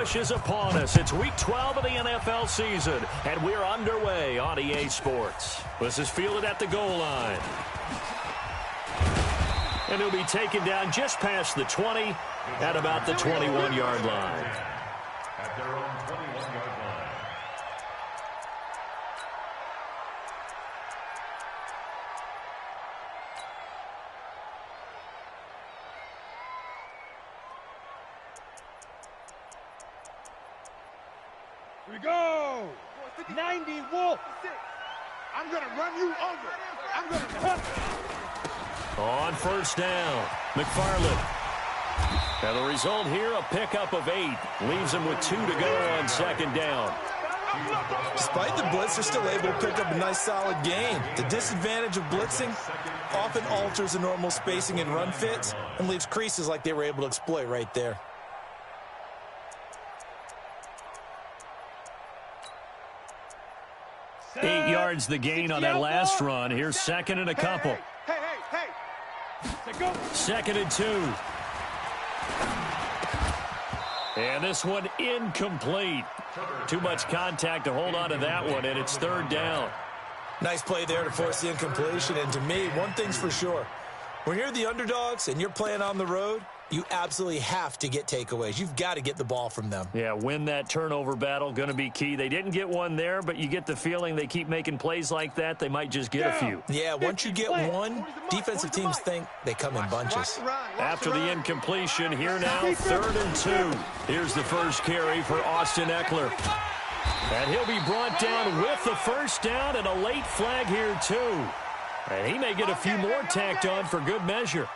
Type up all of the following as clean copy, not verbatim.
push is upon us. It's Week 12 of the NFL season, and we're underway on EA Sports. This is fielded at the goal line. And he'll be taken down just past the 20 at about the 21-yard line. At their own 21-yard line. Here we go. 90 Wolf. I'm going to run you over. I'm going to... On first down, McFarland. And the result here, a pickup of 8. Leaves him with 2 to go on second down. Despite the blitz, they're still able to pick up a nice solid gain. The disadvantage of blitzing often alters the normal spacing and run fits and leaves creases like they were able to exploit right there. Eight yards the gain on that last run. Here's second and a couple. Hey. Second and 2. And this one incomplete. Too much contact to hold on to that one, and it's third down. Nice play there to force the incompletion. And to me, one thing's for sure. When you're the underdogs and you're playing on the road, you absolutely have to get takeaways. You've got to get the ball from them. Yeah, win that turnover battle, going to be key. They didn't get one there, but you get the feeling they keep making plays like that, they might just get a few. Yeah, once you get one, defensive teams think they come in bunches. After the incompletion, here now, third and 2. Here's the first carry for Austin Eckler. And he'll be brought down with the first down and a late flag here, too. And he may get a few more tacked on for good measure.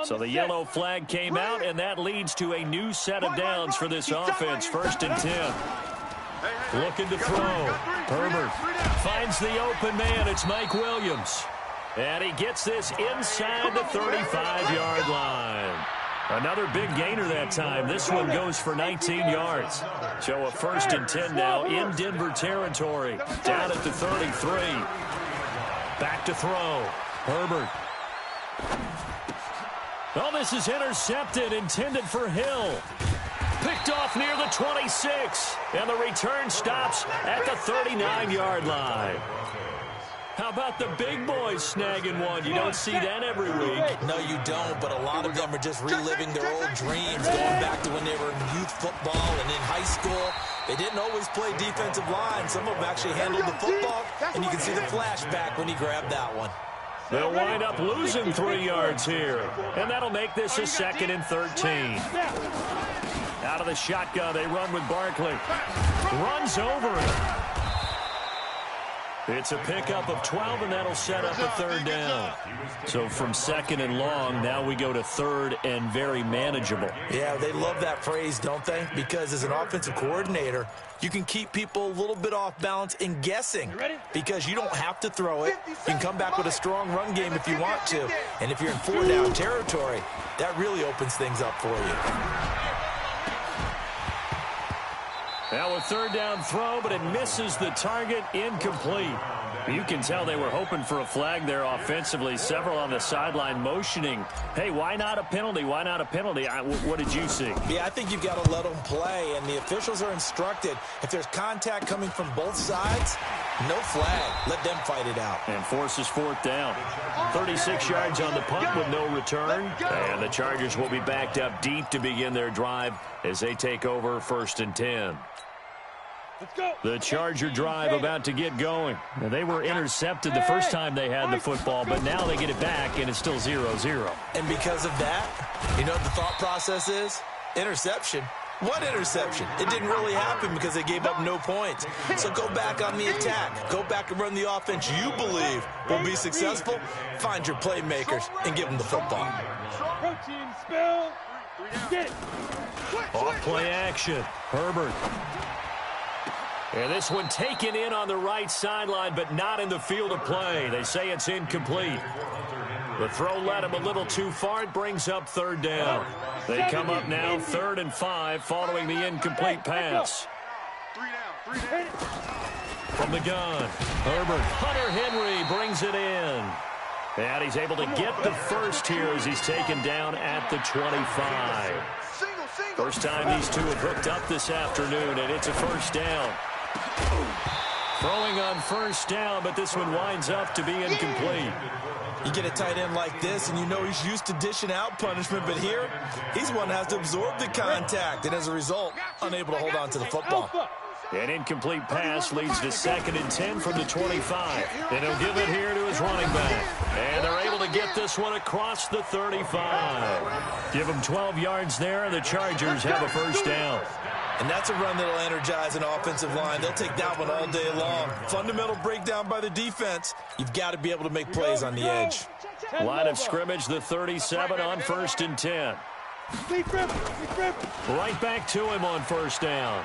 So the yellow flag came out, and that leads to a new set of downs for this offense. First and 10. Looking to throw. Herbert finds the open man. It's Mike Williams. And he gets this inside the 35-yard line. Another big gainer that time. This one goes for 19 yards. So a first and 10 now in Denver territory. Down at the 33. Back to throw. Herbert. Oh, this is intercepted, intended for Hill. Picked off near the 26, and the return stops at the 39-yard line. How about the big boys snagging one? You don't see that every week. No, you don't, but a lot of them are just reliving their old dreams, going back to when they were in youth football and in high school. They didn't always play defensive line. Some of them actually handled the football, and you can see the flashback when he grabbed that one. They'll wind up losing 3 yards here. And that'll make this a second and 13. Out of the shotgun, they run with Barkley. Runs over it. It's a pickup of 12, and that'll set up a third down. So from second and long, now we go to third and very manageable. Yeah, they love that phrase, don't they? Because as an offensive coordinator, you can keep people a little bit off balance and guessing because you don't have to throw it. You can come back with a strong run game if you want to. And if you're in four-down territory, that really opens things up for you. Now a third down throw, but it misses the target, incomplete. You can tell they were hoping for a flag there offensively. Several on the sideline motioning. Hey, why not a penalty? Why not a penalty? What did you see? Yeah, I think you've got to let them play, and the officials are instructed. If there's contact coming from both sides, no flag. Let them fight it out. And forces fourth down. 36 yards on the punt with no return. And the Chargers will be backed up deep to begin their drive as they take over first and 10. The Charger drive about to get going. Now, they were intercepted the first time they had the football, but now they get it back, and it's still 0-0. And because of that, you know what the thought process is? Interception. What interception? It didn't really happen because they gave up no points. So go back on the attack. Go back and run the offense you believe will be successful. Find your playmakers and give them the football. Protein spill. Get it. Off play action. Herbert. And this one taken in on the right sideline, but not in the field of play. They say it's incomplete. The throw led him a little too far. It brings up third down. They come up now 3rd and 5 following the incomplete pass. From the gun, Herbert. Hunter Henry brings it in. And he's able to get the first here as he's taken down at the 25. First time these two have hooked up this afternoon, and it's a first down. Throwing on first down, but this one winds up to be incomplete. You get a tight end like this, and you know he's used to dishing out punishment, but here, he's one that has to absorb the contact, and as a result, unable to hold on to the football. An incomplete pass leads to 2nd and 10 from the 25. And he'll give it here to his running back. And they're able to get this one across the 35. Give them 12 yards there, and the Chargers have a first down. And that's a run that'll energize an offensive line. They'll take that one all day long. Fundamental breakdown by the defense. You've got to be able to make plays on the edge. Line of scrimmage, the 37 on 1st and 10. Right back to him on first down.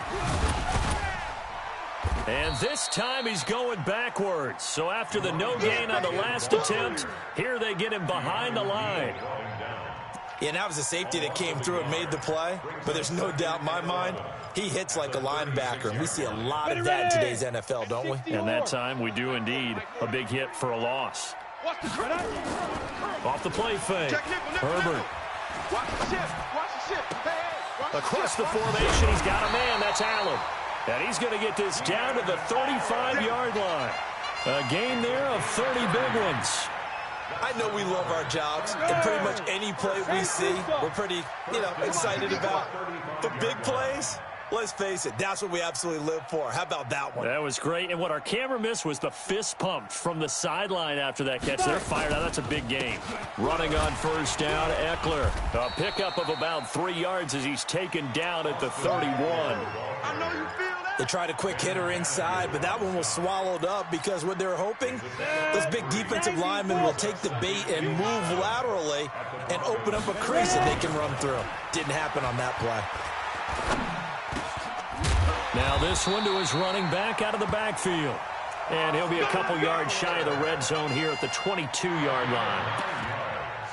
And this time he's going backwards. So after the no gain on the last attempt, here they get him behind the line. Yeah, and that was a safety that came through and made the play. But there's no doubt in my mind, he hits like a linebacker. And we see a lot of that in today's NFL, don't we? And that time we do indeed. A big hit for a loss. Off the play fake. Herbert. Across the formation, he's got a man. That's Allen. And he's going to get this down to the 35-yard line. A gain there of 30 big ones. I know we love our jobs, and pretty much any play we see, we're pretty, excited about. But big plays, let's face it, that's what we absolutely live for. How about that one? That was great, and what our camera missed was the fist pump from the sideline after that catch. They're fired out. That's a big game. Running on first down, Eckler. A pickup of about 3 yards as he's taken down at the 31. I know you feel that. They tried a quick hitter inside, but that one was swallowed up because what they're hoping, those big defensive linemen will take the bait and move laterally and open up a crease that they can run through. Didn't happen on that play. Now this one to his running back out of the backfield. And he'll be a couple yards shy of the red zone here at the 22-yard line.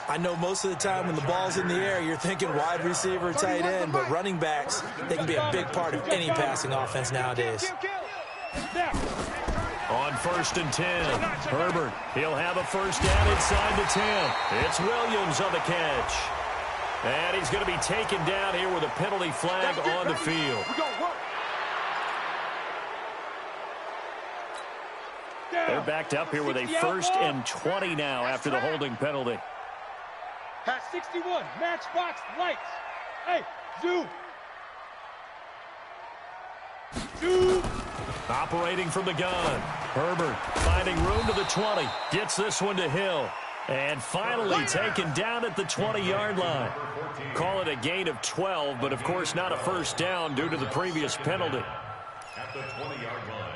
I know most of the time when the ball's in the air, you're thinking wide receiver, tight end, but running backs, they can be a big part of any passing offense nowadays. On 1st and 10, Herbert. He'll have a first down inside the 10. It's Williams on the catch. And he's going to be taken down here with a penalty flag on the field. They're backed up here with a 1st and 20 now after the holding penalty. Has 61, matchbox lights. Hey, zoom. Zoom. Operating from the gun. Herbert finding room to the 20. Gets this one to Hill. And finally taken down at the 20-yard line. Call it a gain of 12, but of course not a first down due to the previous penalty. At the 20-yard line.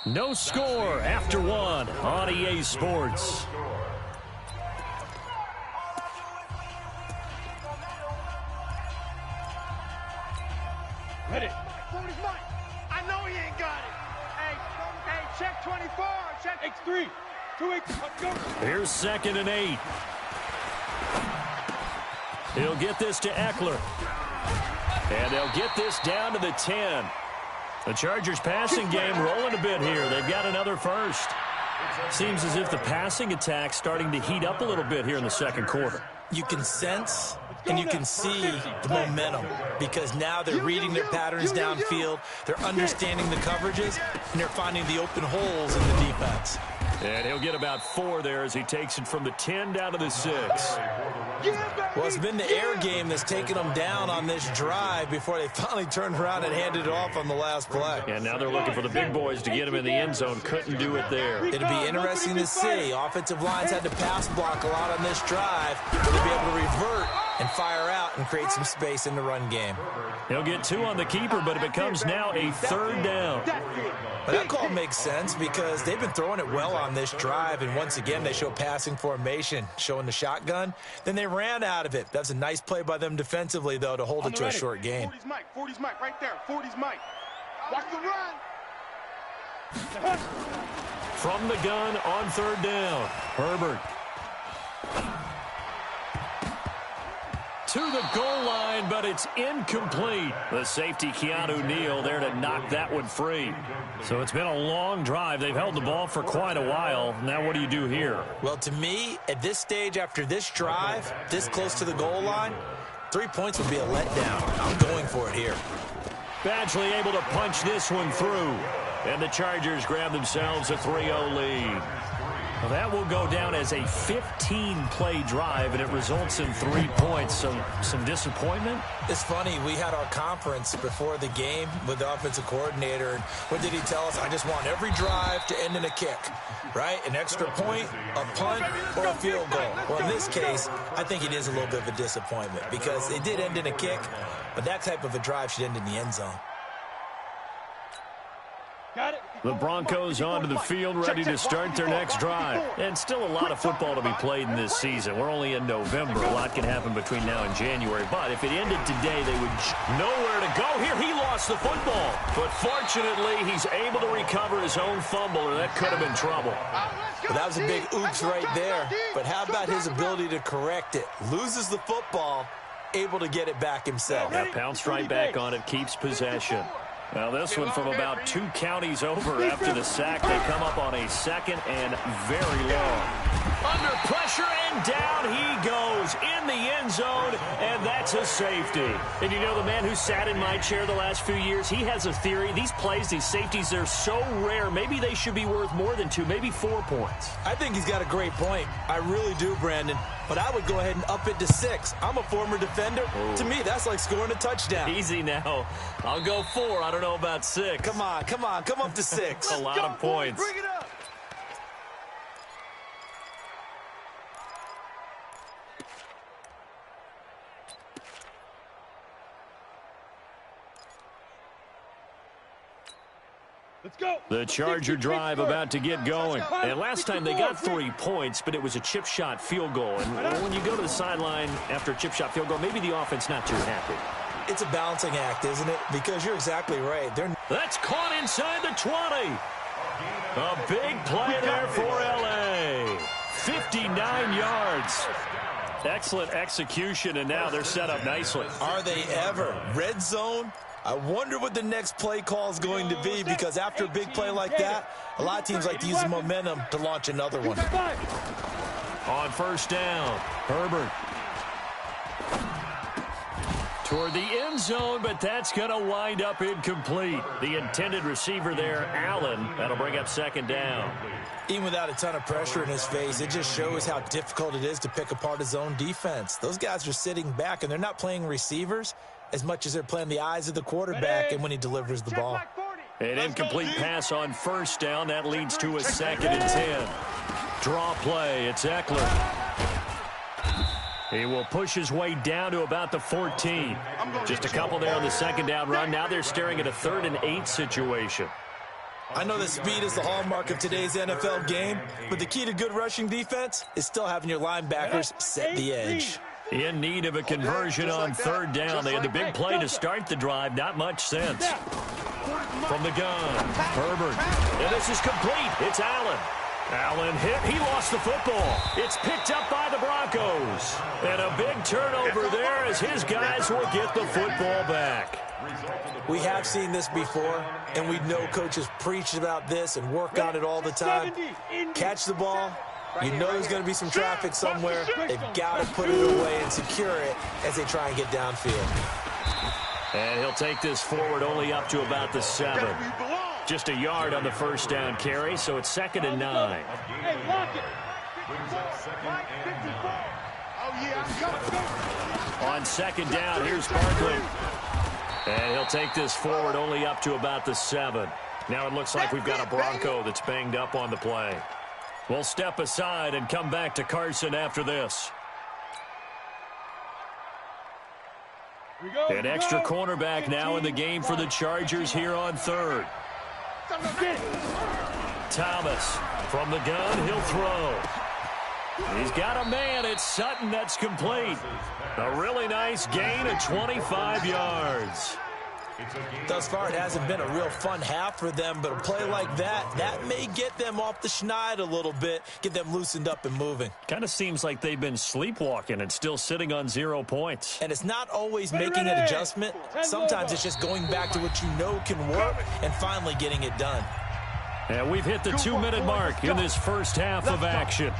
No score after one on EA Sports. Hit it. I know he ain't got it. Hey, check 24. Check X3. 2X. Let's go. Here's 2nd and 8. He'll get this to Eckler. And they'll get this down to the 10. The Chargers passing game rolling a bit here. They've got another first. Seems as if the passing attack's starting to heat up a little bit here in the second quarter. You can sense and you can see the momentum because now they're reading their patterns downfield, they're understanding the coverages, and they're finding the open holes in the defense. And he'll get about 4 there as he takes it from the 10 down to the 6. Well, it's been the air game that's taken them down on this drive before they finally turned around and handed it off on the last play. And now they're looking for the big boys to get him in the end zone. Couldn't do it there. It'll be interesting to see. Offensive lines had to pass block a lot on this drive. They'll be able to revert and fire out and create some space in the run game. He'll get 2 on the keeper, but it becomes now a 3rd down. But that call makes sense because they've been throwing it well on this drive, and once again they show passing formation, showing the shotgun. Then they ran out of it. That's a nice play by them defensively, though, to hold it to a short gain. 40's Mike, right there. 40's Mike. Watch the run. From the gun on 3rd down, Herbert. to the goal line, but it's incomplete. The safety, Keanu Neal, there to knock that one free. So it's been a long drive. They've held the ball for quite a while. Now what do you do here? Well, to me, at this stage, after this drive, this close to the goal line, 3 points would be a letdown. I'm going for it here. Badgley able to punch this one through. And the Chargers grab themselves a 3-0 lead. Well, that will go down as a 15-play drive, and it results in 3 points. So some disappointment? It's funny. We had our conference before the game with the offensive coordinator. And what did he tell us? I just want every drive to end in a kick, right? An extra point, a punt, or a field goal. Well, in this case, I think it is a little bit of a disappointment because it did end in a kick, but that type of a drive should end in the end zone. The Broncos onto the field, ready to start their next drive. And still a lot of football to be played in this season. We're only in November. A lot can happen between now and January. But if it ended today, they would nowhere to go. Here, he lost the football. But fortunately, he's able to recover his own fumble, or that could have been trouble. Well, that was a big oops right there. But how about his ability to correct it? Loses the football, able to get it back himself. Yeah, pounced right back on it, keeps possession. Now this one from about 2 counties over after the sack. They come up on a second and very long. Under pressure and down he goes in the end zone, and that's a safety. And you know, the man who sat in my chair the last few years, he has a theory. These plays, these safeties, they're so rare. Maybe they should be worth more than 2, maybe 4 points. I think he's got a great point. I really do, Brandon. But I would go ahead and up it to 6. I'm a former defender. Ooh. To me, that's like scoring a touchdown. Easy now. I'll go 4. I don't know about 6. Come on. Come up to 6. A lot of points. Bring it up. Let's go. The Charger drive about to get going. And last time they got 3 points, but it was a chip shot field goal. And when you go to the sideline after a chip shot field goal, maybe the offense not too happy. It's a balancing act, isn't it? Because you're exactly right. That's caught inside the 20. A big play there for L.A. 59 yards. Excellent execution, and now they're set up nicely. Are they ever? Red zone? I wonder what the next play call is going to be, because after a big play like that, a lot of teams like to use the momentum to launch another one. On first down, Herbert. Toward the end zone, but that's going to wind up incomplete. The intended receiver there, Allen. That'll bring up second down. Even without a ton of pressure in his face, it just shows how difficult it is to pick apart his own defense. Those guys are sitting back, and they're not playing receivers as much as they're playing the eyes of the quarterback and when he delivers the ball. An incomplete pass on first down. That leads to a 2nd and 10. Draw play. It's Eckler. He will push his way down to about the 14. Just a couple there on the second down run. Now they're staring at a 3rd and 8 situation. I know that speed is the hallmark of today's NFL game, but the key to good rushing defense is still having your linebackers set the edge. In need of a conversion on 3rd down. They had the big play to start the drive. Not much sense. From the gun, Herbert. And this is complete. It's Allen. Allen hit. He lost the football. It's picked up by the Broncos. And a big turnover there as his guys will get the football back. We have seen this before, and we know coaches preach about this and work on it all the time. Catch the ball. You know there's going to be some traffic somewhere. They've got to put it away and secure it as they try and get downfield. And he'll take this forward only up to about the 7. Just a yard on the first down carry, so it's 2nd and 9. Hey, lock it. On second down, here's Barkley. And he'll take this forward only up to about the 7. Now it looks like we've got a Bronco that's banged up on the play. We'll step aside and come back to Carson after this. An extra cornerback now in the game for the Chargers here on 3rd. Thomas from the gun, he'll throw. He's got a man. It's Sutton. That's complete. A really nice gain of 25 yards. Thus far, it hasn't been a real fun half for them, but a play like that may get them off the schneid a little bit, get them loosened up and moving. Kind of seems like they've been sleepwalking and still sitting on 0 points. And it's not always making an adjustment. Sometimes it's just going back to what you know can work and finally getting it done. And we've hit the 2-minute mark in this first half of action.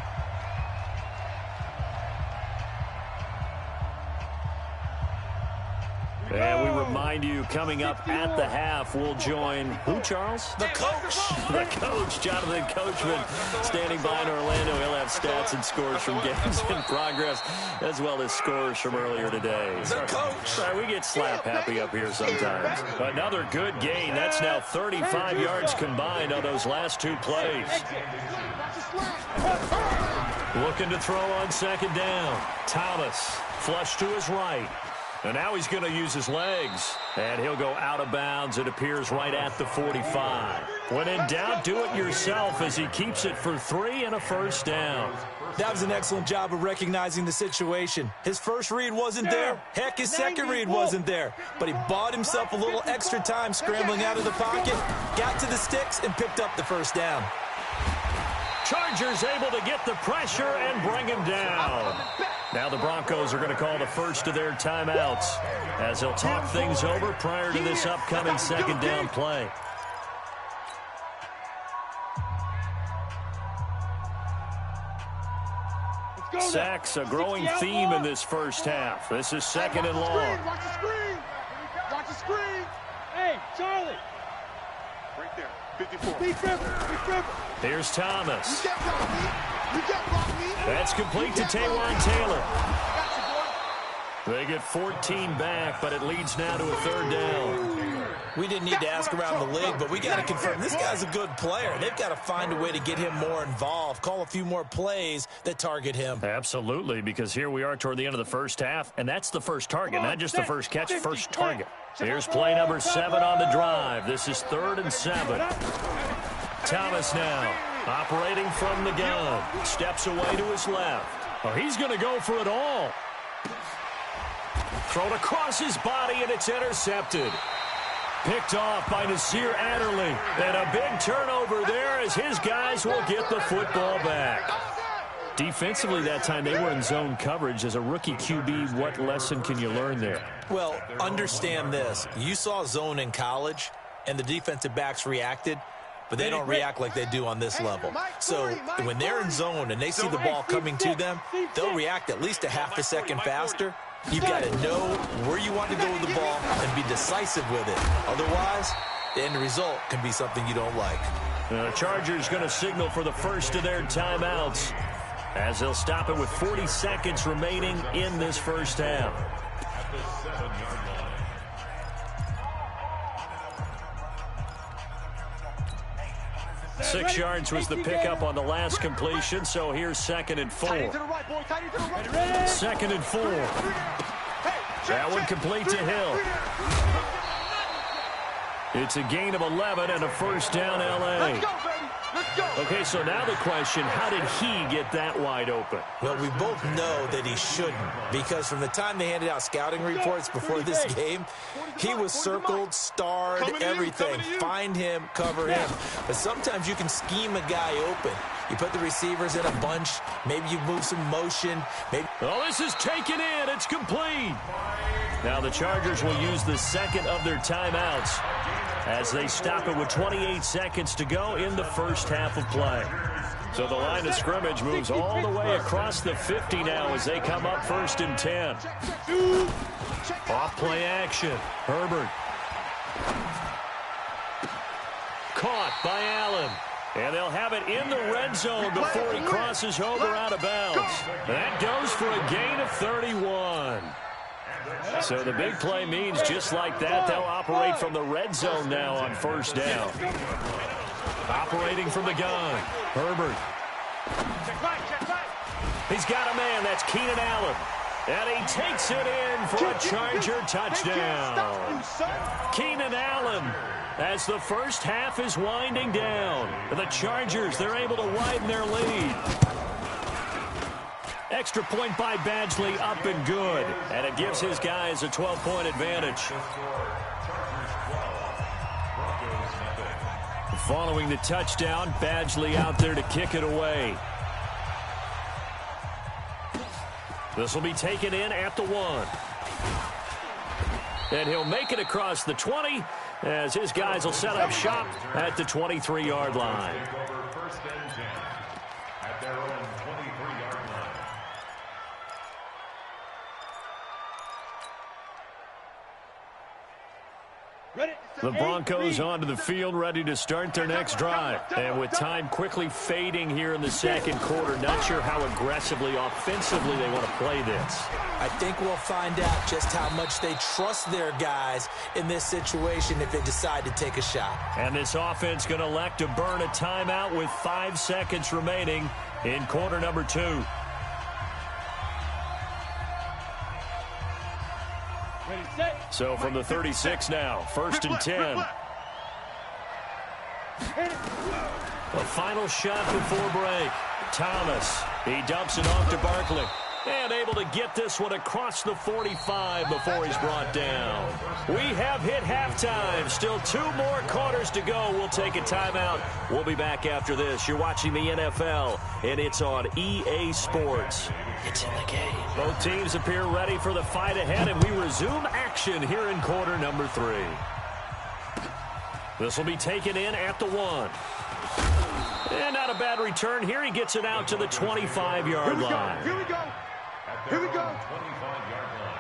And we remind you, coming up at the half, we'll join who, Charles? The coach. The coach, Jonathan Coachman, standing by in Orlando. He'll have stats and scores from games in progress, as well as scores from earlier today. The coach. Sorry, we get slap happy up here sometimes. Another good gain. That's now 35 yards combined on those last 2 plays. Looking to throw on second down. Thomas, flush to his right. And now he's going to use his legs. And he'll go out of bounds. It appears right at the 45. When in doubt, do it yourself as he keeps it for 3 and a first down. That was an excellent job of recognizing the situation. His first read wasn't there. Heck, his second read wasn't there. But he bought himself a little extra time scrambling out of the pocket, got to the sticks, and picked up the first down. Chargers able to get the pressure and bring him down. Now the Broncos are going to call the first of their timeouts as they'll talk things over prior to this upcoming second down play. Sacks, a growing theme in this first half. This is second and long. Watch the screen. Watch the screen. Hey, Charlie. Right there. 54. Big Trevor. Here's Thomas. You can't block me. You can't block me. That's complete to Taywan Taylor. They get 14 back, but it leads now to a third down. We didn't need to ask around the league, but we got to confirm this guy's a good player. They've got to find a way to get him more involved, call a few more plays that target him. Absolutely, because here we are toward the end of the first half, and that's the first target, not just the first catch, first target. Here's play number 7 on the drive. This is 3rd and 7. Thomas now operating from the gun. Steps away to his left. Oh, he's going to go for it all. Thrown across his body, and it's intercepted. Picked off by Nasir Adderley. And a big turnover there as his guys will get the football back. Defensively that time, they were in zone coverage. As a rookie QB, what lesson can you learn there? Well, understand this. You saw zone in college, and the defensive backs reacted, but they don't react like they do on this level. So when they're in zone and they see the ball coming to them, they'll react at least a half a second faster. You've got to know where you want to go with the ball and be decisive with it. Otherwise, the end result can be something you don't like. The Chargers going to signal for the first of their timeouts as they'll stop it with 40 seconds remaining in this first half. At the 7-yard line. 6 yards was the pickup on the last completion, so here's 2nd and 4. 2nd and 4. That one complete to Hill. It's a gain of 11 and a first down, L.A. Okay, so now the question, how did he get that wide open? Well, we both know that he shouldn't, because from the time they handed out scouting reports before this game, he was circled, starred, everything. Find him, cover him. But sometimes you can scheme a guy open. You put the receivers in a bunch. Maybe you move some motion. Oh, this is taken in. It's complete. Now the Chargers will use the second of their timeouts as they stop it with 28 seconds to go in the first half of play. So the line of scrimmage moves all the way across the 50 now as they come up 1st and 10. Off play action. Herbert. Caught by Allen. And they'll have it in the red zone before he crosses over out of bounds. That goes for a gain of 31. So the big play means just like that, they'll operate from the red zone now on first down. Operating from the gun. Herbert. He's got a man. That's Keenan Allen. And he takes it in for a Charger touchdown. Keenan Allen, as the first half is winding down. The Chargers, they're able to widen their lead. Extra point by Badgley, up and good. And it gives his guys a 12-point advantage. Following the touchdown, Badgley out there to kick it away. This will be taken in at the 1. And he'll make it across the 20 as his guys will set up shop at the 23-yard line. First and 10 at their own 23-yard line. The Broncos onto the field, ready to start their next drive. And with time quickly fading here in the second quarter, not sure how aggressively, offensively they want to play this. I think we'll find out just how much they trust their guys in this situation if they decide to take a shot. And this offense going to elect to burn a timeout with 5 seconds remaining in quarter number 2. So from the 36 now, first and 10. A final shot before break. Thomas, he dumps it off to Barkley. And able to get this one across the 45 before he's brought down. We have hit halftime. Still 2 more quarters to go. We'll take a timeout. We'll be back after this. You're watching the NFL, and it's on EA Sports. It's in the game. Both teams appear ready for the fight ahead, and we resume action here in quarter number 3. This will be taken in at the 1. And not a bad return here. He gets it out to the 25-yard line. Here we go. Here we go. 25-yard line.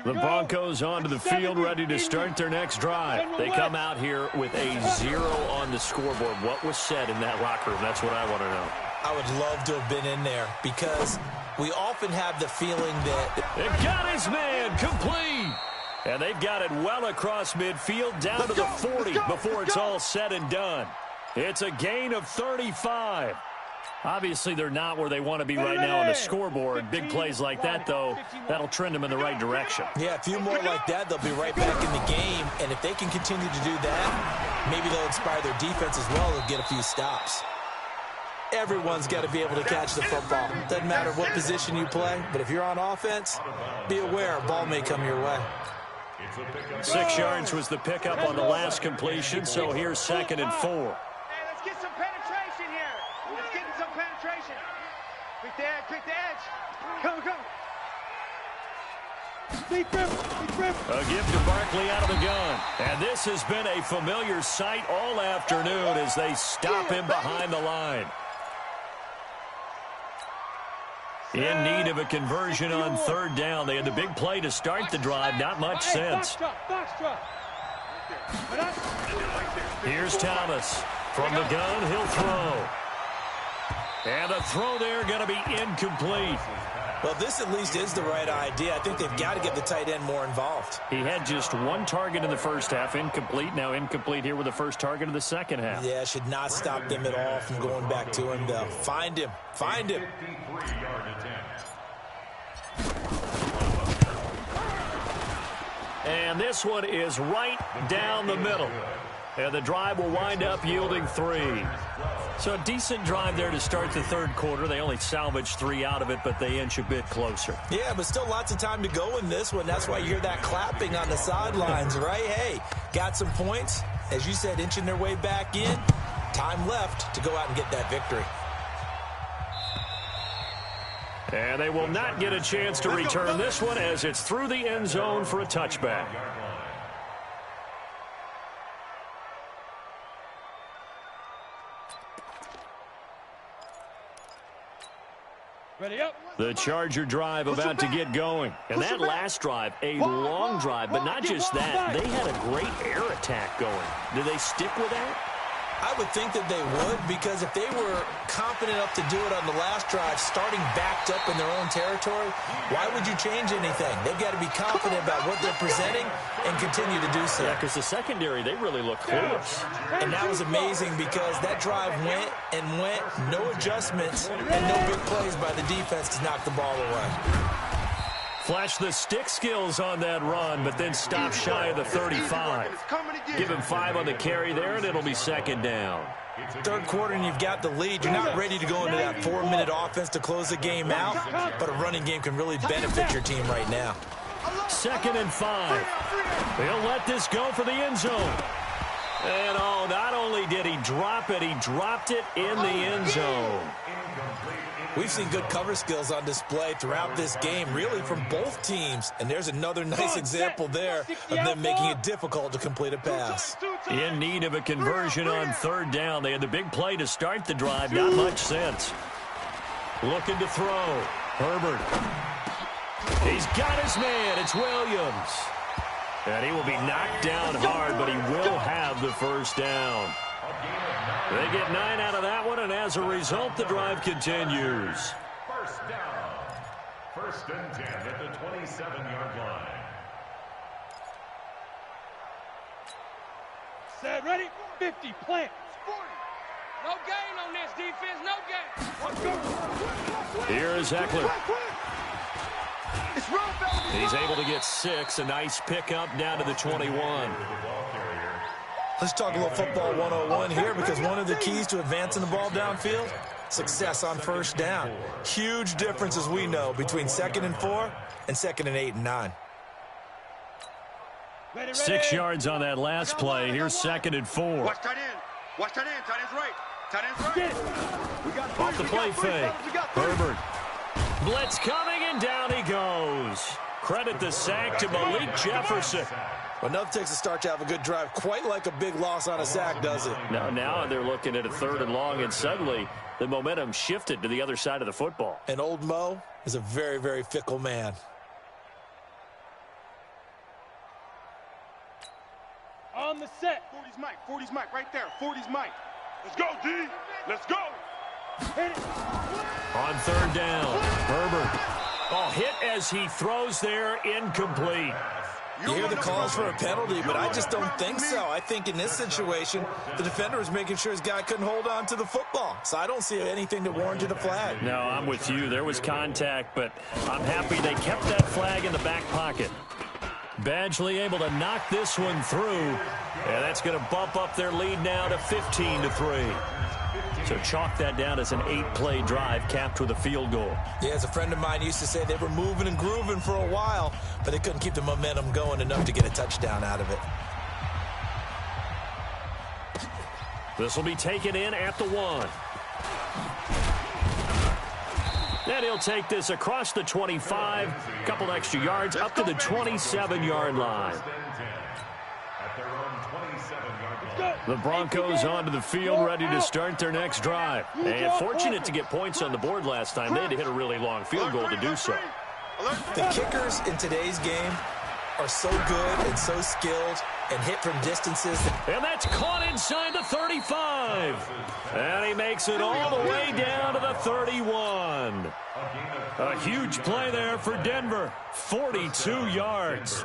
The Broncos onto the field, ready to start their next drive. They come out here with a 0 on the scoreboard. What was said in that locker room? That's what I want to know. I would love to have been in there because we often have the feeling that... They've got his man complete. And they've got it well across midfield down to the 40 before it's all said and done. It's a gain of 35. Obviously, they're not where they want to be right now on the scoreboard. Big plays like that, though, that'll trend them in the right direction. Yeah, a few more like that, they'll be right back in the game. And if they can continue to do that, maybe they'll inspire their defense as well and get a few stops. Everyone's got to be able to catch the football. Doesn't matter what position you play, but if you're on offense, be aware a ball may come your way. 6 yards was the pickup on the last completion, so here's 2nd and 4. Hey, let's get some penetration here. Let's get some penetration. Quick the edge, quick the edge. Come, come. Deep grip. A give to Barkley out of the gun. And this has been a familiar sight all afternoon as they stop him behind the line. In need of a conversion on 3rd down. They had the big play to start the drive. Not much sense. Here's Thomas. From the gun, he'll throw. And a throw there going to be incomplete. Well, this at least is the right idea. I think they've got to get the tight end more involved. He had just 1 target in the first half, incomplete. Now incomplete here with the first target of the second half. Yeah, should not stop them at all from going back to him, though. Find him. Find him. 53-yard attempt. And this one is right down the middle. And the drive will wind up yielding 3. So a decent drive there to start the 3rd quarter. They only salvaged 3 out of it, but they inch a bit closer. Yeah, but still lots of time to go in this one. That's why you hear that clapping on the sidelines, right? Hey, got some points. As you said, inching their way back in. Time left to go out and get that victory. And they will not get a chance to return this one as it's through the end zone for a touchback. Ready up. The Charger drive about to get going. And that last drive, a long drive, but not just that. They had a great air attack going. Do they stick with that? I would think that they would, because if they were confident enough to do it on the last drive, starting backed up in their own territory, why would you change anything? They've got to be confident about what they're presenting and continue to do so. Yeah, because the secondary, they really look clueless. And that was amazing because that drive went and went, no adjustments, and no big plays by the defense to knock the ball away. Flash the stick skills on that run, but then stop shy of the 35. Give him 5 on the carry there, and it'll be second down. Third quarter, and you've got the lead. You're not ready to go into that 4-minute offense to close the game out, but a running game can really benefit your team right now. Second and 5. He'll let this go for the end zone. And, oh, not only did he drop it, he dropped it in the end zone. We've seen good cover skills on display throughout this game, really from both teams. And there's another nice example there of them making it difficult to complete a pass. In need of a conversion on third down. They had the big play to start the drive. Not much sense. Looking to throw. Herbert. He's got his man. It's Williams. And he will be knocked down hard, but he will have the first down. They get 9 out of that one, and as a result, the drive continues. First down. First and 10 at the 27-yard line. Set, ready, 50, plant. 40. No gain on this defense, no gain. Here is Eckler. He's able to get 6. A nice pickup down to the 21. Let's talk a little football 101 here, because one of the keys to advancing the ball downfield, success on first down. Huge difference, as we know, between 2nd and 4 and 2nd and 8 and 9. 6 yards on that last play. Here's 2nd and 4. Watch tight end. Watch tight end. Tight end's right. Tight end's right. Off the play fake. Herbert. Blitz coming, and down he goes. Credit the sack to Malik Jefferson. Well, nothing takes a start to have a good drive, quite like a big loss on a sack, does it? Now they're looking at a 3rd and long, and suddenly the momentum shifted to the other side of the football. And old Mo is a very, very fickle man. On the set. 40's Mike. 40's Mike right there. 40's Mike. Let's go, D. Let's go. Hit it. On 3rd down, Herbert. Oh, hit as he throws there, incomplete. You hear the calls for a penalty, but I just don't think so. I think in this situation, the defender was making sure his guy couldn't hold on to the football. So I don't see anything that warranted a flag. No, I'm with you. There was contact, but I'm happy they kept that flag in the back pocket. Badgley able to knock this one through, and that's going to bump up their lead now to 15-3. So chalk that down as an 8-play drive capped with a field goal. Yeah, as a friend of mine used to say, they were moving and grooving for a while, but they couldn't keep the momentum going enough to get a touchdown out of it. This will be taken in at the 1. Then he'll take this across the 25, a couple extra yards, up to the 27-yard line. The Broncos onto the field, ready to start their next drive. And fortunate to get points on the board last time. They had to hit a really long field goal to do so. The kickers in today's game are so good and so skilled and hit from distances. And that's caught inside the 35. And he makes it all the way down to the 31. A huge play there for Denver. 42 yards.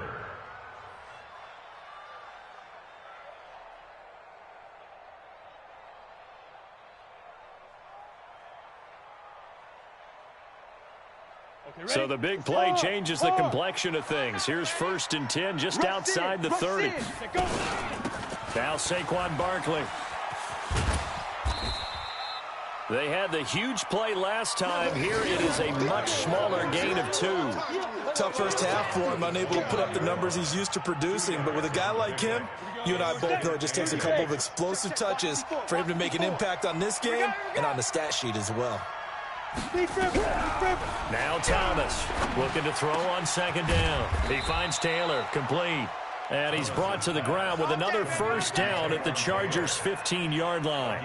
So the big play changes the complexion of things. Here's 1st and 10 just outside the 30. Now Saquon Barkley. They had the huge play last time. Here it is a much smaller gain of 2. Tough first half for him, unable to put up the numbers he's used to producing. But with a guy like him, you and I both know it just takes a couple of explosive touches for him to make an impact on this game and on the stat sheet as well. Now Thomas looking to throw on 2nd down. He finds Taylor, complete. And he's brought to the ground with another first down at the Chargers' 15-yard line.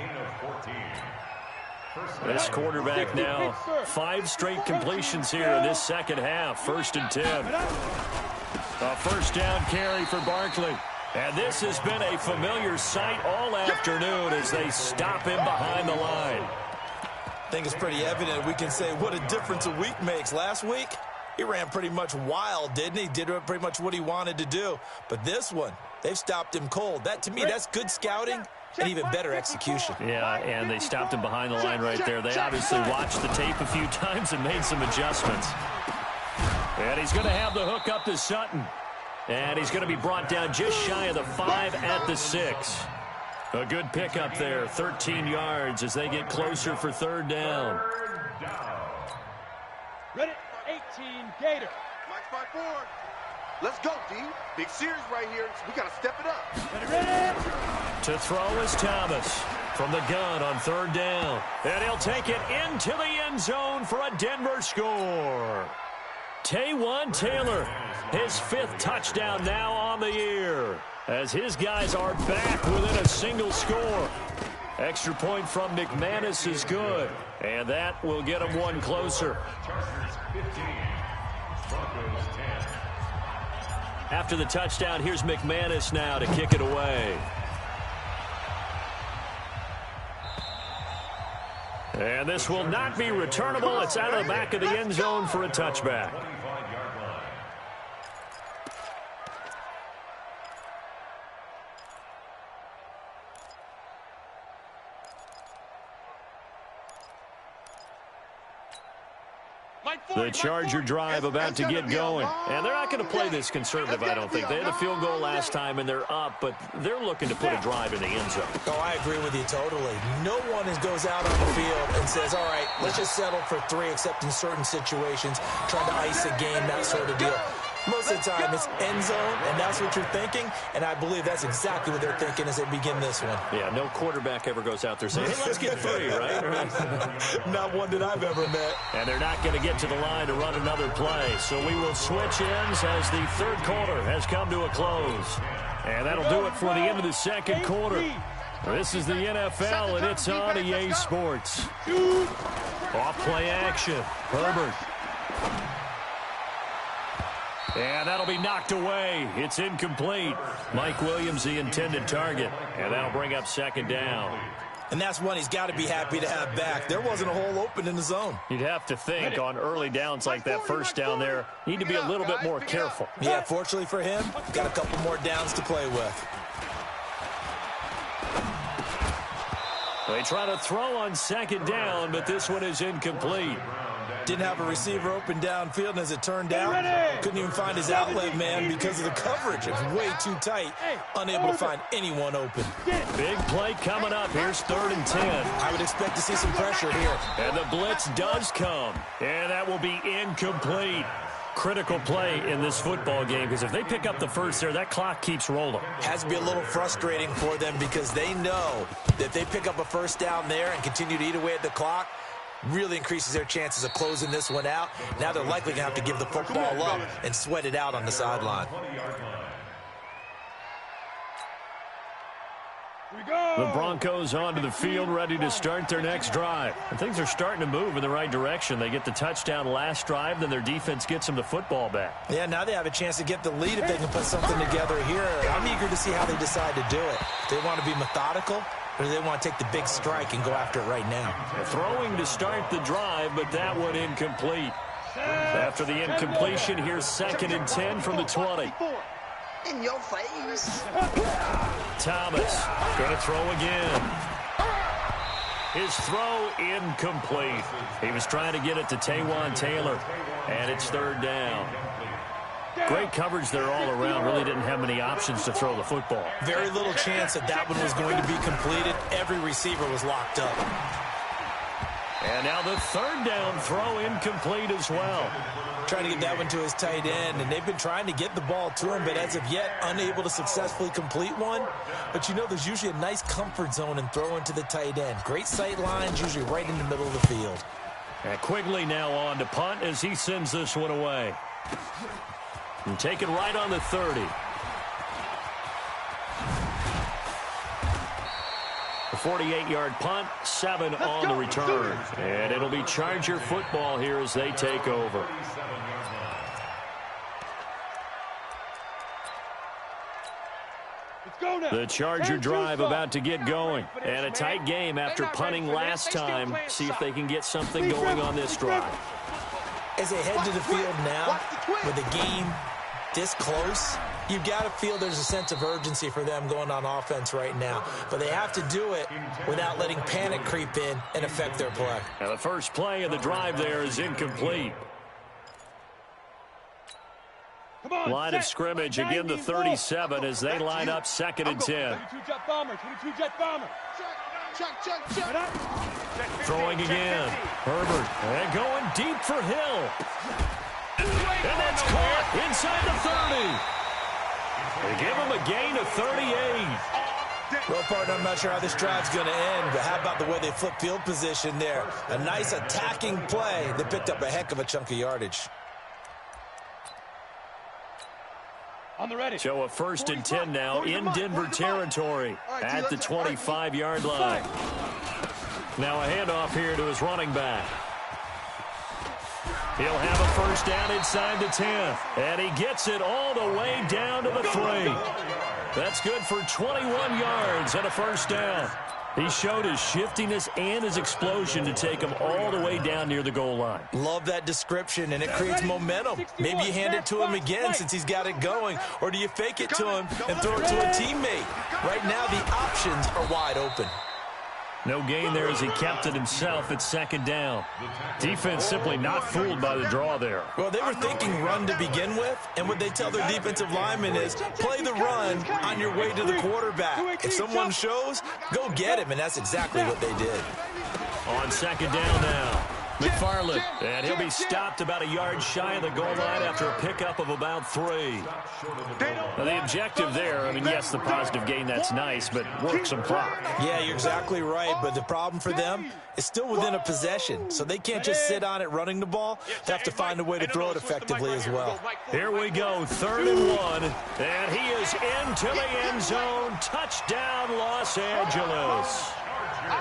This quarterback now 5 straight completions here in this second half. 1st and 10. A first down carry for Barkley. And this has been a familiar sight all afternoon as they stop him behind the line. I think it's pretty evident. We can say what a difference a week makes. Last week, he ran pretty much wild, didn't he? Did pretty much what he wanted to do. But this one, they've stopped him cold. That, to me, that's good scouting and even better execution. Yeah, and they stopped him behind the line right there. They obviously watched the tape a few times and made some adjustments. And he's going to have the hook up to Sutton. And he's going to be brought down just shy of the 5 at the 6. A good pickup there, 13 yards as they get closer for third down. Ready, 18, Gator. Mike's 5-4. Let's go, D. Big series right here. We got to step it up. Ready. To throw is Thomas from the gun on third down. And he'll take it into the end zone for a Denver score. Taywan Taylor, his 5th touchdown now on the year, as his guys are back within a single score. Extra point from McManus is good, and that will get him one closer. After the touchdown, here's McManus now to kick it away. And this will not be returnable. It's out of the back of the end zone for a touchback. The Charger drive about to get going. And they're not going to play this conservative, I don't think. They had a field goal last time, and they're up, but they're looking to put a drive in the end zone. Oh, I agree with you totally. No one goes out on the field and says, all right, let's just settle for 3, except in certain situations, trying to ice a game, that sort of deal. Most of the time, it's end zone, and that's what you're thinking, and I believe that's exactly what they're thinking as they begin this one. Yeah, no quarterback ever goes out there saying, hey, let's get 3, right? Not one that I've ever met. And they're not going to get to the line to run another play, so we will switch ends as the third quarter has come to a close. And that'll do it for the end of the second quarter. This is the NFL, and it's on EA Sports. Off-play action. Herbert. And that'll be knocked away. It's incomplete. Mike Williams, the intended target. And that'll bring up second down. And that's one he's got to be happy to have back. There wasn't a hole open in the zone. You'd have to think on early downs like that first down there, need to be a little bit more careful. Yeah, fortunately for him, got a couple more downs to play with. They try to throw on second down, but this one is incomplete. Didn't have a receiver open downfield, and as it turned out, couldn't even find his outlet man because of the coverage. It was way too tight, unable to find anyone open. Big play coming up. Here's 3rd and 10. I would expect to see some pressure here. And the blitz does come, and that will be incomplete. Critical play in this football game, because if they pick up the first there, that clock keeps rolling. Has to be a little frustrating for them because they know that if they pick up a first down there and continue to eat away at the clock, really increases their chances of closing this one out. Now they're likely going to have to give the football up and sweat it out on the sideline. The Broncos onto the field, ready to start their next drive. And things are starting to move in the right direction. They get the touchdown last drive, then their defense gets them the football back. Yeah, now they have a chance to get the lead if they can put something together here. I'm eager to see how they decide to do it. They want to be methodical, or do they want to take the big strike and go after it right now? Throwing to start the drive, but that one incomplete. After the incompletion, here's 2nd and 10 from the 20. In your face. Thomas going to throw again. His throw incomplete. He was trying to get it to Taywan Taylor, and it's 3rd down. Great coverage there all around. Really didn't have many options to throw the football. Very little chance that that one was going to be completed. Every receiver was locked up. And now the 3rd down throw incomplete as well. Trying to get that one to his tight end, and they've been trying to get the ball to him, but as of yet, unable to successfully complete one. But you know, there's usually a nice comfort zone in throwing to the tight end. Great sight lines, usually right in the middle of the field. And Quigley now on to punt as he sends this one away. And taken right on the 30. A 48-yard punt, 7 on the return. And it'll be Charger football here as they take over. The Charger drive about to get going. And a tight game after punting last time. See if they can get something going on this drive. As they head to the field now, with the game this close, you've got to feel there's a sense of urgency for them going on offense right now. But they have to do it without letting panic creep in and affect their play. Now the first play of the drive there is incomplete. Line of scrimmage, again the 37 as they line up 2nd and 10. 22 jet bomber, 22 jet bomber. Check. Throwing again. Herbert. And going deep for Hill. And that's caught inside the 30. They give him a gain of 38. Well, partner, I'm not sure how this drive's going to end, but how about the way they flip field position there? A nice attacking play. They picked up a heck of a chunk of yardage. On the ready. So a 1st and 10 now in Denver territory at the 25-yard line. Now a handoff here to his running back. He'll have a 1st down inside the 10. And he gets it all the way down to the 3. That's good for 21 yards and a 1st down. He showed his shiftiness and his explosion to take him all the way down near the goal line. Love that description, and it creates momentum. Maybe you hand it to him again since he's got it going, or do you fake it to him and throw it to a teammate? Right now, the options are wide open. No gain there as he kept it himself at 2nd down. Defense simply not fooled by the draw there. Well, they were thinking run to begin with, and what they tell their defensive linemen is play the run on your way to the quarterback. If someone shows, go get him, and that's exactly what they did. On 2nd down now, McFarland, and he'll be stopped about a yard shy of the goal line after a pickup of about 3. Now, the objective there, I mean, yes, the positive gain, that's nice, but work some clock. Yeah, you're exactly right, but the problem for them is still within a possession, so they can't just sit on it running the ball. They have to find a way to throw it effectively as well. Here we go, 3rd and 1, and he is into the end zone. Touchdown, Los Angeles.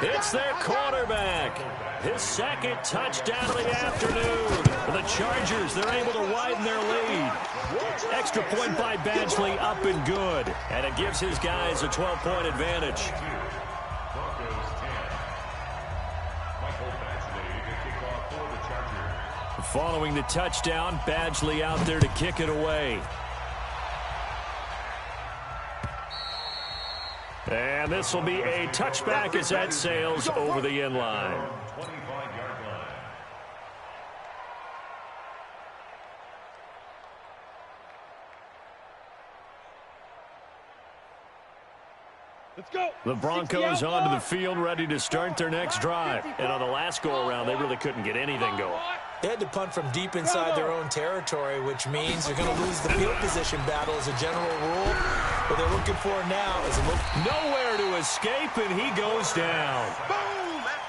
It's their quarterback. His 2nd touchdown of the afternoon. The Chargers, they're able to widen their lead. Extra point by Badgley, up and good. And it gives his guys a 12-point advantage. Following the touchdown, Badgley out there to kick it away. And this will be a touchback as that sails over the end line. 25-yard line. Let's go. The Broncos onto the field, ready to start their next drive. And on the last go-around, they really couldn't get anything going. They had to punt from deep inside their own territory, which means they're going to lose the field position battle as a general rule. What they're looking for now is nowhere to escape, and he goes down.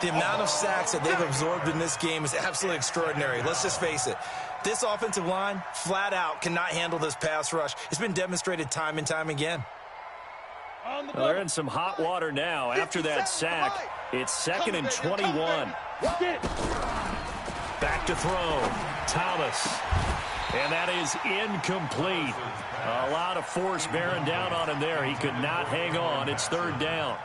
The amount of sacks that they've absorbed in this game is absolutely extraordinary. Let's just face it. This offensive line, flat out, cannot handle this pass rush. It's been demonstrated time and time again. Well, they're in some hot water now. After that sack, it's 2nd and 21. Back to throw. Thomas. And that is incomplete. A lot of force bearing down on him there. He could not hang on. It's 3rd down.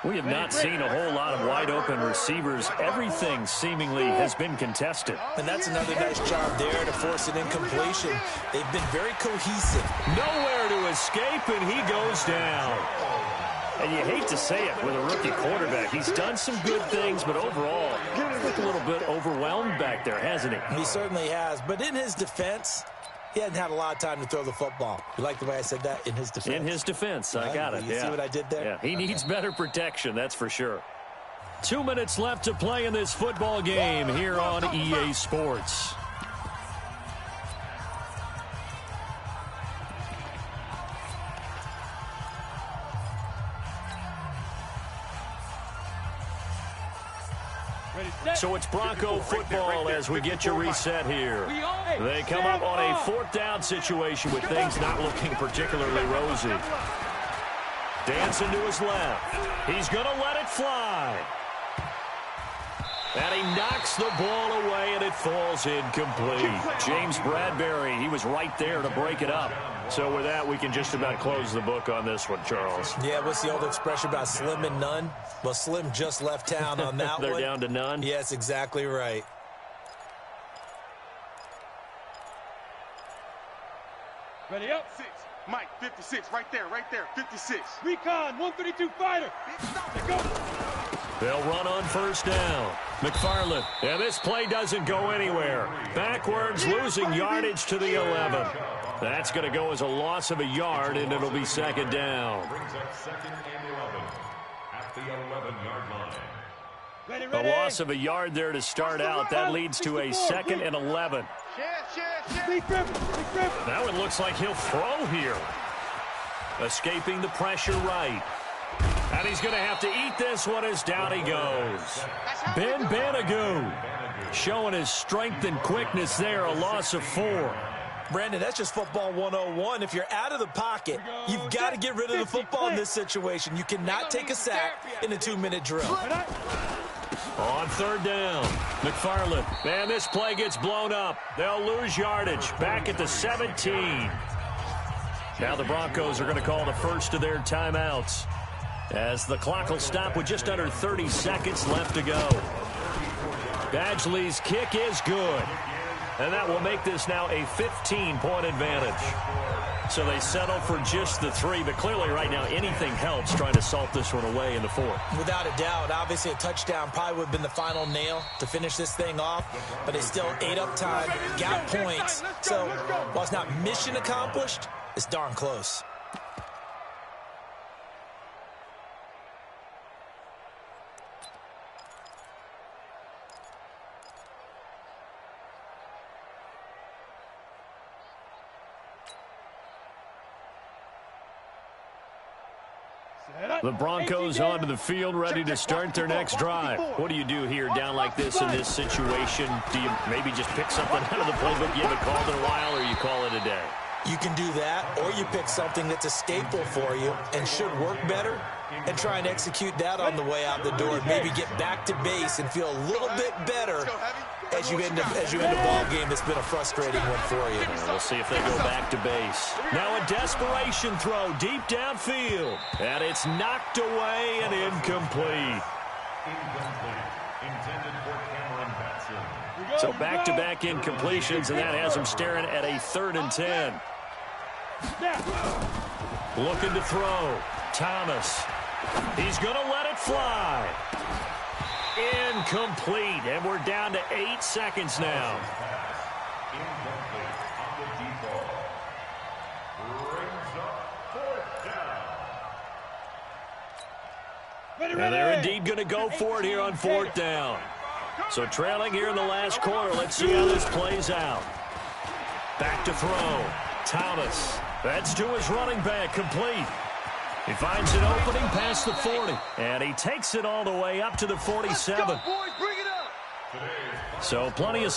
We have not seen a whole lot of wide-open receivers. Everything seemingly has been contested. And that's another nice job there to force an incompletion. They've been very cohesive. Nowhere to escape, and he goes down. And you hate to say it with a rookie quarterback. He's done some good things, but overall, he's looked a little bit overwhelmed back there, hasn't he? He certainly has. But in his defense, he hadn't had a lot of time to throw the football. You like the way I said that? In his defense. In his defense. I got it. You see what I did there? Yeah, he needs better protection, that's for sure. 2 minutes left to play in this football game here on EA Sports. So it's Bronco football as we get you reset here. They come up on a 4th down situation with things not looking particularly rosy. Dancing to his left. He's going to let it fly. And he knocks the ball away, and it falls incomplete. James Bradbury, he was right there to break it up. So with that, we can just about close the book on this one, Charles. Yeah, what's the old expression about slim and none? Well, Slim just left town on that They're one. down to none? Yes, exactly right. Ready up. 6. Mike, 56, right there, 56. Recon, 132 fighter. Let's go. They'll run on first down. McFarland. And this play doesn't go anywhere. Backwards, losing yardage to the 11. That's going to go as a loss of a yard, and it'll be second down. Brings up 2nd and 11 at the 11-yard line. A loss of a yard there to start out. That leads to a 2nd and 11. Now it looks like he'll throw here. Escaping the pressure right. And he's going to have to eat this one as down he goes. Ben Banagoo showing his strength and quickness there, a loss of 4. Brandon, that's just football 101. If you're out of the pocket, you've got to get rid of the football in this situation. You cannot take a sack in a 2-minute drill. On third down, McFarland. Man, this play gets blown up. They'll lose yardage. Back at the 17. Now the Broncos are going to call the first of their timeouts, as the clock will stop with just under 30 seconds left to go. Badgley's kick is good, and that will make this now a 15-point advantage. So they settle for just the 3, but clearly right now anything helps trying to salt this one away in the 4th. Without a doubt, obviously a touchdown probably would have been the final nail to finish this thing off, but they still ate up time, got points. So while it's not mission accomplished, it's darn close. The Broncos onto the field, ready to start their next drive. What do you do here down like this in this situation? Do you maybe just pick something out of the playbook you haven't called in a while, or you call it a day? You can do that, or you pick something that's a staple for you and should work better and try and execute that on the way out the door and maybe get back to base and feel a little bit better as you end a ball game that's been a frustrating one for you. We'll see if they go back to base. Now a desperation throw deep downfield, and it's knocked away and incomplete. Intended for Cameron Batson. So back-to-back incompletions, and that has him staring at a 3rd and 10. Looking to throw. Thomas. He's going to let it fly. Incomplete, and we're down to 8 seconds now. Incomplete on the default. Brings up 4th down. And they're indeed going to go for it here on 4th down. So trailing here in the last quarter. Let's see how this plays out. Back to throw. Thomas. That's to his running back. Complete. He finds an opening past the 40. And he takes it all the way up to the 47. Let's go, boys. Bring it up. So plenty of